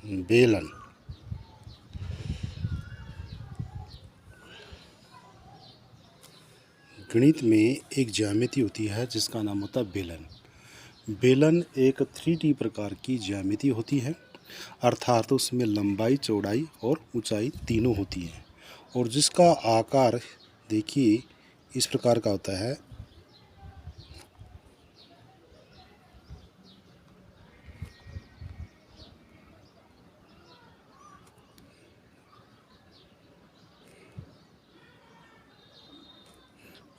बेलन। गणित में एक ज्यामिति होती है जिसका नाम होता है बेलन। बेलन एक 3D प्रकार की ज्यामिति होती है, अर्थात उसमें लंबाई, चौड़ाई और ऊंचाई तीनों होती हैं, और जिसका आकार देखिए इस प्रकार का होता है।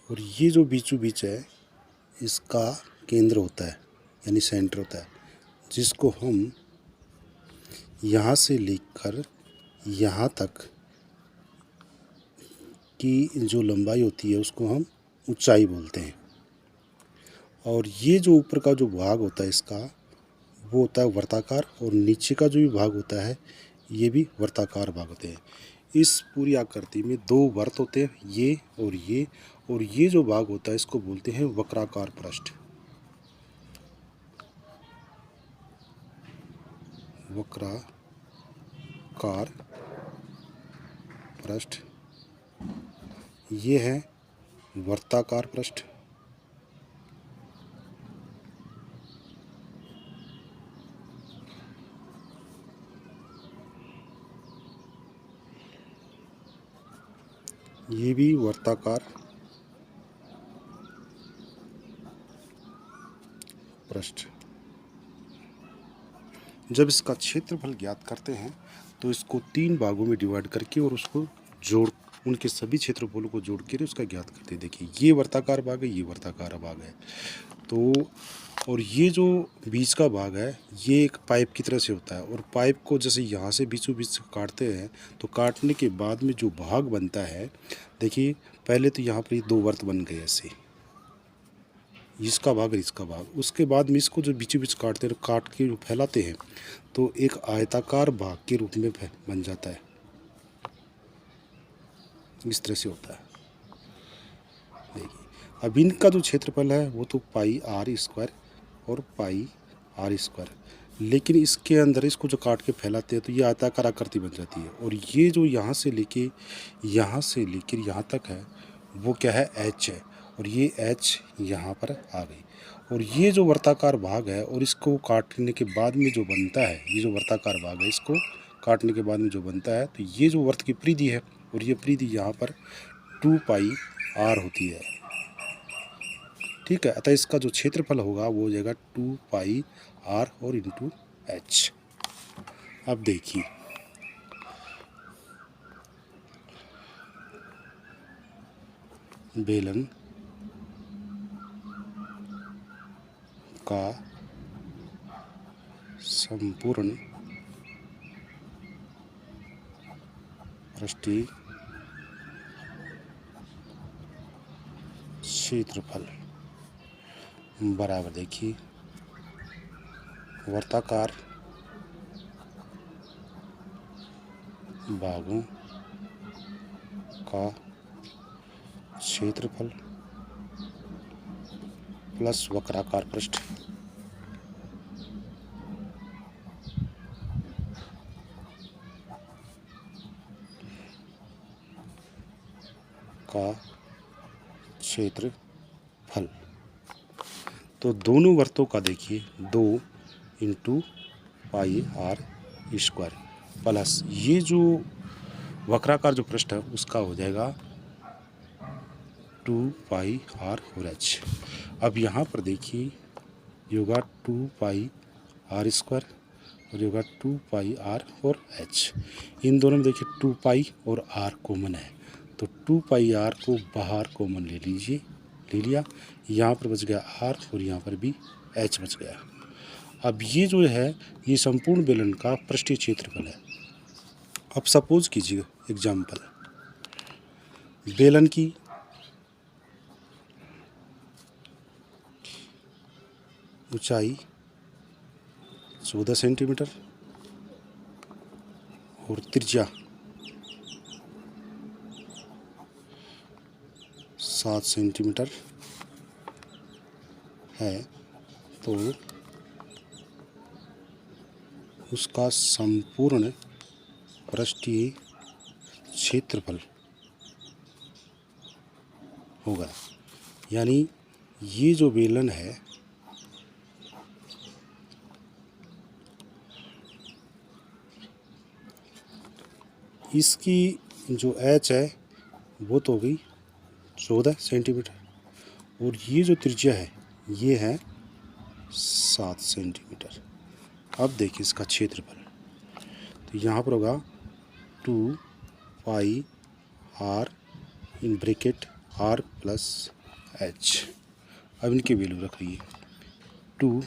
और ये जो बीचों बीच है इसका केंद्र होता है, यानी सेंटर होता है, जिसको हम यहाँ से लेकर यहाँ तक की जो लंबाई होती है उसको हम ऊंचाई बोलते हैं। और ये जो ऊपर का जो भाग होता है इसका वो होता है वर्ताकार, और नीचे का जो भी भाग होता है ये भी वर्ताकार भाग होते हैं। इस पूरी आकृति में दो वर्त होते हैं, ये, और ये जो भाग होता है इसको बोलते हैं वक्राकार पृष्ठ। वक्राकार पृष्ठ। ये है वर्ताकार पृष्ठ। ये भी वर्ताकार पृष्ठ। जब इसका क्षेत्रफल ज्ञात करते हैं तो इसको 3 भागों में डिवाइड करके और उसको जोड़, उनके सभी क्षेत्रफलों को जोड़ कर उसका ज्ञात करते हैं। देखिए ये वर्ताकार भाग है, ये वर्ताकार भाग है। तो और ये जो बीच का भाग है ये एक पाइप की तरह से होता है, और पाइप को जैसे यहाँ से बीचों बीच काटते हैं तो काटने के बाद में जो भाग बनता है, देखिए पहले तो यहाँ पर ये 2 वर्त बन गए ऐसे, इसका भाग और इसका भाग। उसके बाद में इसको जो बीचों बीच काटते हैं, काट के जो फैलाते हैं तो एक आयताकार भाग के रूप में बन जाता है। इस तरह से होता है। देखिए अब इनका जो क्षेत्रफल है वो तो पाई आर स्क्वायर और पाई आर स्क्वायर, लेकिन इसके अंदर इसको जो काट के फैलाते हैं तो ये आयताकार आकृति बन जाती है। और ये जो यहाँ से लेकर यहाँ तक है वो क्या है, एच है, और ये एच यहाँ पर आ गई। और ये जो वर्ताकार भाग है और इसको काटने के बाद में जो बनता है, ये जो वर्ताकार भाग है इसको काटने के बाद में जो बनता है, तो ये जो वर्त की परिधि है, और ये परिधि यहाँ पर 2 पाई आर होती है। ठीक है, अतः इसका जो क्षेत्रफल होगा वो हो जाएगा 2 पाई आर और इंटू एच। अब देखिए बेलन का संपूर्ण पृष्ठीय क्षेत्रफल बराबर, देखिए वर्ताकार भागों का क्षेत्रफल प्लस वक्राकार पृष्ठ का क्षेत्रफल। तो दोनों वर्तों का देखिए 2 into pi r square plus ये जो वक्राकार जो पृष्ठ है उसका हो जाएगा 2 पाई आर और एच। अब यहाँ पर देखिए ये होगा 2 पाई आर स्क्वायर और ये होगा 2 पाई आर और एच। इन दोनों में देखिए 2 पाई और आर कॉमन है, तो 2 पाई आर को बाहर कॉमन ले लीजिए, ले लिया। यहाँ पर बच गया आर और यहाँ पर भी एच बच गया। अब ये जो है ये संपूर्ण बेलन का पृष्ठीय क्षेत्रफल है। अब सपोज कीजिए एग्जाम्पल, बेलन की ऊंचाई 14 सेंटीमीटर और त्रिज्या 7 सेंटीमीटर है, तो उसका संपूर्ण पृष्ठीय क्षेत्रफल होगा। यानी ये जो बेलन है इसकी जो एच है वो तो हो गई 14 सेंटीमीटर और ये जो त्रिज्या है ये है 7 सेंटीमीटर। अब देखिए इसका क्षेत्रफल, तो यहाँ पर होगा 2 pi r in bracket r plus h. अब इनकी वैल्यू रख रही है 2,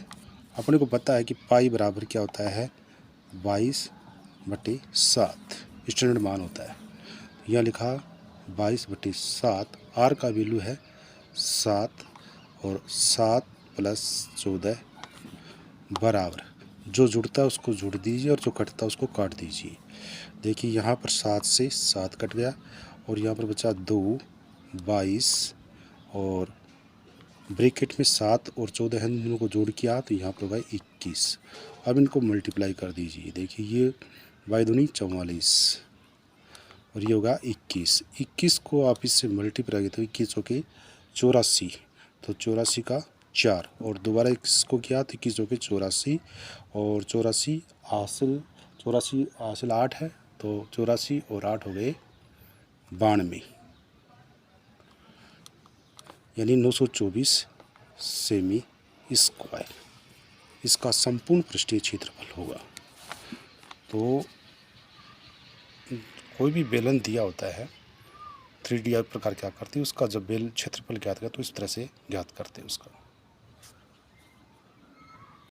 अपने को पता है कि पाई बराबर क्या होता है 22/7 स्टैंडर्ड मान होता है। यहाँ लिखा 22/7, आर का वैल्यू है 7 और 7 + 14 बराबर, जो जुड़ता है उसको जुड़ दीजिए और जो कटता है उसको काट दीजिए। देखिए यहाँ पर 7 से 7 कट गया और यहाँ पर बचा 2, 22 और ब्रैकेट में 7 और 14 है, इन दोनों को जोड़ किया तो यहाँ पर होगा 21। अब इनको मल्टीप्लाई कर दीजिए। देखिए ये 22 दूनी 44 और ये होगा 21। 21 को आप इससे मल्टीप्लाई तो 21 हो के 84, तो 84 का 4 और दोबारा 21 को किया तो 21 हो के 84 और 84 हासिल 8 है, तो 84 और 8 हो गए 92, यानी 924 सेमी स्क्वायर इसका संपूर्ण पृष्ठीय क्षेत्रफल होगा। तो कोई भी बेलन दिया होता है 3D प्रकार क्या करते हैं उसका जब बेल क्षेत्रफल ज्ञात करते तो इस तरह से ज्ञात करते हैं उसका।